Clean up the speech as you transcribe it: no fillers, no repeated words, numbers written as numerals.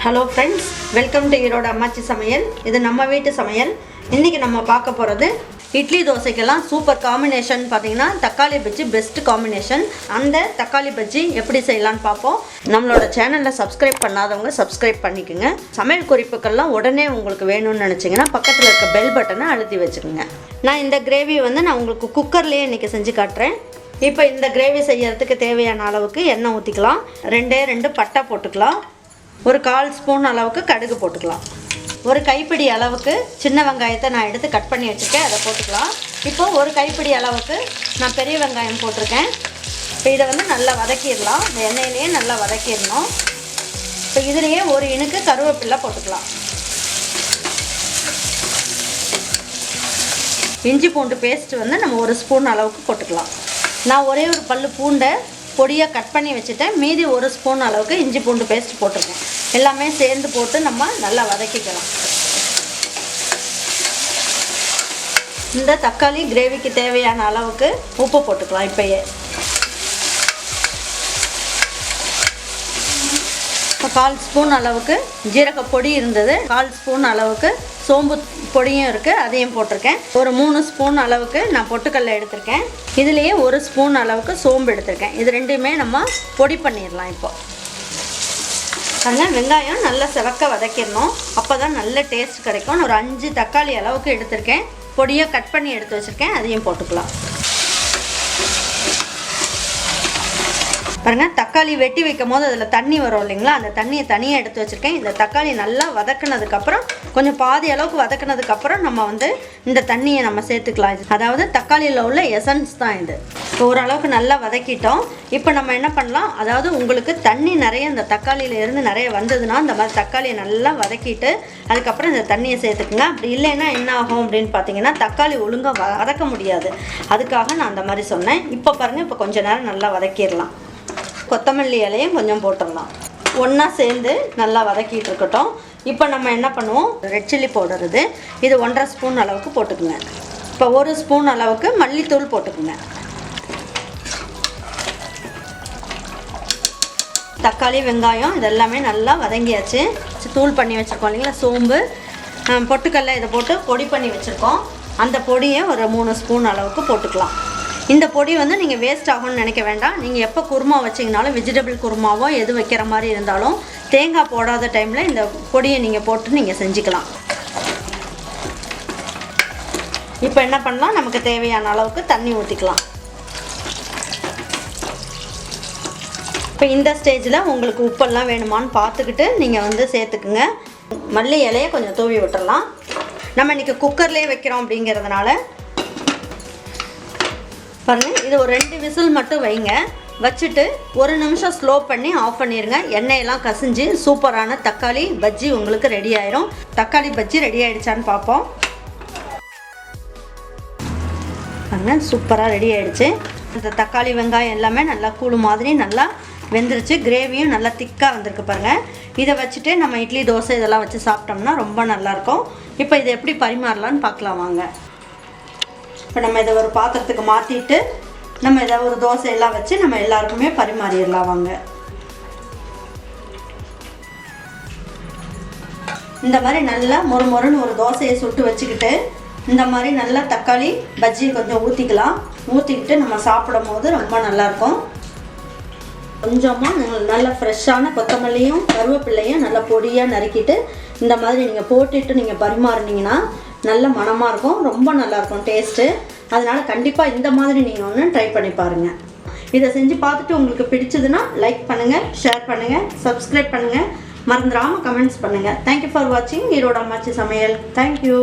Hello friends, welcome to erodeammachisamayal. இது நம்ம வீட்டு சமையல். இன்னைக்கு நம்ம பார்க்க போறது இட்லி தோசைக்கெல்லாம் சூப்பர் காம்பினேஷன் பாத்தீங்கன்னா தக்காளி பஜ்ஜி பெஸ்ட் காம்பினேஷன். அந்த தக்காளி பஜ்ஜி எப்படி செய்யலாம்னு பாப்போம். நம்மளோட சேனலை சப்ஸ்கிரைப் பண்ணாதவங்க சப்ஸ்கிரைப் பண்ணிக்கங்க. சமையல் குறிப்புகள்லாம் உடனே உங்களுக்கு வேணும்னு நினைச்சீங்கன்னா பக்கத்துல இருக்க பெல் பட்டனை அழுத்தி வச்சுக்கோங்க. நான் இந்த கிரேவி நான் உங்களுக்கு குக்கர்லயே இன்னைக்கு செஞ்சு காட்டுறேன். இப்போ இந்த கிரேவி செய்யறதுக்கு தேவையான அளவுக்கு எண்ணெய் ஊத்திக்கலாம். ரெண்டு பட்டை போட்டுக்கலாம். ஒரு 1/4 ஸ்பூன் அளவுக்கு கடுகு போட்டுக்கலாம். ஒரு கைப்பிடி அளவுக்கு சின்ன வெங்காயத்தை நான் எடுத்து கட் பண்ணி வச்சுருக்கேன், அதை போட்டுக்கலாம். இப்போ ஒரு கைப்பிடி அளவுக்கு நான் பெரிய வெங்காயம் போட்டிருக்கேன். இப்போ இதை நல்லா வதக்கிடலாம். இந்த எண்ணெயிலேயே நல்லா வதக்கிடணும். இப்போ இதுலேயே ஒரு இனுக்கு கருவேப்பிலை போட்டுக்கலாம். இஞ்சி பூண்டு பேஸ்ட் நம்ம 1 ஸ்பூன் அளவுக்கு போட்டுக்கலாம். நான் ஒரே ஒரு பல்லு பூண்டை பொடியாக கட் பண்ணி வச்சுட்டேன். மீதி 1 ஸ்பூன் அளவுக்கு இஞ்சி பூண்டு பேஸ்ட் போட்டிருக்கேன். எல்லாமே சேர்ந்து போட்டு நம்ம நல்லா வதக்கிக்கலாம். இந்த தக்காளி கிரேவிக்கு தேவையான அளவுக்கு உப்பு போட்டுக்கலாம். இப்போயே 1/4 ஸ்பூன் அளவுக்கு ஜீரக பொடி இருந்தது, 1/4 ஸ்பூன் அளவுக்கு சோம்பு பொடியும் இருக்குது, அதையும் போட்டிருக்கேன். ஒரு 3 ஸ்பூன் அளவுக்கு நான் பொட்டுக்கல்லை எடுத்திருக்கேன். இதுலேயே 1 ஸ்பூன் அளவுக்கு சோம்பு எடுத்திருக்கேன். இது ரெண்டுமே நம்ம பொடி பண்ணிடலாம். இப்போ அதனால் வெங்காயம் நல்லா செவக்க வதக்கிடணும். அப்போ தான் நல்ல டேஸ்ட் கிடைக்கும். ஒரு 5 தக்காளி அளவுக்கு எடுத்திருக்கேன், பொடியாக கட் பண்ணி எடுத்து வச்சுருக்கேன், அதையும் போட்டுக்கலாம். பாருங்கள், தக்காளி வெட்டி வைக்கும் போது அதில் தண்ணி வரும் இல்லைங்களா, அந்த தண்ணியை தனியாக எடுத்து வச்சுருக்கேன். இந்த தக்காளி நல்லா வதக்குனதுக்கப்புறம் கொஞ்சம் பாதி அளவுக்கு வதக்குனதுக்கப்புறம் நம்ம இந்த தண்ணியை நம்ம சேர்த்துக்கலாம். அதாவது தக்காளியில் உள்ள எசன்ஸ் தான் இது. இப்போ ஓரளவுக்கு நல்லா வதக்கிட்டோம். இப்போ நம்ம என்ன பண்ணலாம், அதாவது உங்களுக்கு தண்ணி நிறைய இந்த தக்காளியிலேருந்து நிறைய வந்ததுன்னா இந்த மாதிரி தக்காளியை நல்லா வதக்கிட்டு அதுக்கப்புறம் இந்த தண்ணியை சேர்த்துக்குங்க. அப்படி இல்லைன்னா என்ன ஆகும் அப்படின்னு பார்த்தீங்கன்னா தக்காளி ஒழுங்காக வதக்க முடியாது. அதுக்காக நான் அந்த மாதிரி சொன்னேன். இப்போ பாருங்கள், இப்போ கொஞ்சம் நேரம் நல்லா வதக்கிடலாம். கொத்தமல்லி இலையும் கொஞ்சம் போட்டுடலாம். ஒன்றா சேர்ந்து நல்லா வதக்கிட்டு இருக்கட்டும். இப்போ நம்ம என்ன பண்ணுவோம், ரெட் சில்லி பவுடர் இது 1/2 ஸ்பூன் அளவுக்கு போட்டுக்குங்க. இப்போ 1 ஸ்பூன் அளவுக்கு மல்லித்தூள் போட்டுக்குங்க. தக்காளி வெங்காயம் இதெல்லாமே நல்லா வதங்கியாச்சு. தூள் பண்ணி வச்சுருக்கோம் இல்லைங்களா, சோம்பு பொட்டுக்கல்லை இதை போட்டு பொடி பண்ணி வச்சுருக்கோம். அந்த பொடியை ஒரு 3 ஸ்பூன் அளவுக்கு போட்டுக்கலாம். இந்த பொடி நீங்கள் வேஸ்ட் ஆகும்னு நினைக்க வேண்டாம். நீங்கள் எப்போ குருமா வச்சிங்கனாலும் வெஜிடபிள் குருமாவோ எது வைக்கிற மாதிரி இருந்தாலும் தேங்காய் போடாத டைமில் இந்த பொடியை நீங்கள் போட்டு நீங்கள் செஞ்சுக்கலாம். இப்போ என்ன பண்ணலாம், நமக்கு தேவையான அளவுக்கு தண்ணி ஊற்றிக்கலாம். இப்போ இந்த ஸ்டேஜில் உங்களுக்கு உப்பெல்லாம் வேணுமான்னு பார்த்துக்கிட்டு நீங்கள் சேர்த்துக்குங்க. மல்லி இலையை கொஞ்சம் தூவி விட்டுடலாம். நம்ம இன்றைக்கி குக்கர்லேயே வைக்கிறோம் அப்படிங்கிறதுனால பாருங்கள், இது ஒரு 2 விசில் மட்டும் வைங்க. வச்சுட்டு 1 நிமிஷம் ஸ்லோ பண்ணி ஆஃப் பண்ணிடுங்க. எண்ணெயெல்லாம் கசிஞ்சு சூப்பரான தக்காளி பஜ்ஜி உங்களுக்கு ரெடி ஆயிரும். தக்காளி பஜ்ஜி ரெடி ஆகிடுச்சான்னு பார்ப்போம். பாருங்கள், சூப்பராக ரெடி ஆகிடுச்சு. இந்த தக்காளி வெங்காயம் எல்லாமே நல்லா கூழு மாதிரி நல்லா வெந்துருச்சு. கிரேவியும் நல்லா திக்காக வந்திருக்கு பாருங்கள். இதை வச்சுட்டு நம்ம இட்லி தோசை இதெல்லாம் வச்சு சாப்பிட்டோம்னா ரொம்ப நல்லாயிருக்கும். இப்போ இதை எப்படி பரிமாறலான்னு பார்க்கலாம் வாங்க. இப்போ நம்ம இதை ஒரு பாத்திரத்துக்கு மாற்றிட்டு நம்ம இதை ஒரு தோசையெல்லாம் வச்சு நம்ம எல்லாருக்குமே பரிமாறிடலாம் வாங்க. இந்த மாதிரி நல்லா மொறுமொறுன்னு ஒரு தோசையை சுட்டு வச்சுக்கிட்டு இந்த மாதிரி நல்லா தக்காளி பஜ்ஜி கொஞ்சம் ஊற்றிக்கலாம். ஊற்றிக்கிட்டு நம்ம சாப்பிடும் போது ரொம்ப நல்லாயிருக்கும். கொஞ்சமாக நல்ல ஃப்ரெஷ்ஷான கொத்தமல்லியும் கருவேப்பிள்ளையும் நல்லா பொடியாக நறுக்கிட்டு இந்த மாதிரி நீங்கள் போட்டுட்டு நீங்கள் பரிமாறினீங்கன்னா நல்ல மணமாக இருக்கும், ரொம்ப நல்லாயிருக்கும் டேஸ்ட்டு. அதனால் கண்டிப்பாக இந்த மாதிரி நீங்கள் ட்ரை பண்ணி பாருங்கள். இதை செஞ்சு பார்த்துட்டு உங்களுக்கு பிடிச்சதுன்னா லைக் பண்ணுங்கள், ஷேர் பண்ணுங்கள், சப்ஸ்கிரைப் பண்ணுங்கள், மறந்துடாமல் கமெண்ட்ஸ் பண்ணுங்கள். தேங்க்யூ ஃபார் வாட்சிங் ஈரோடு அம்மாச்சி சமையல். தேங்க்யூ.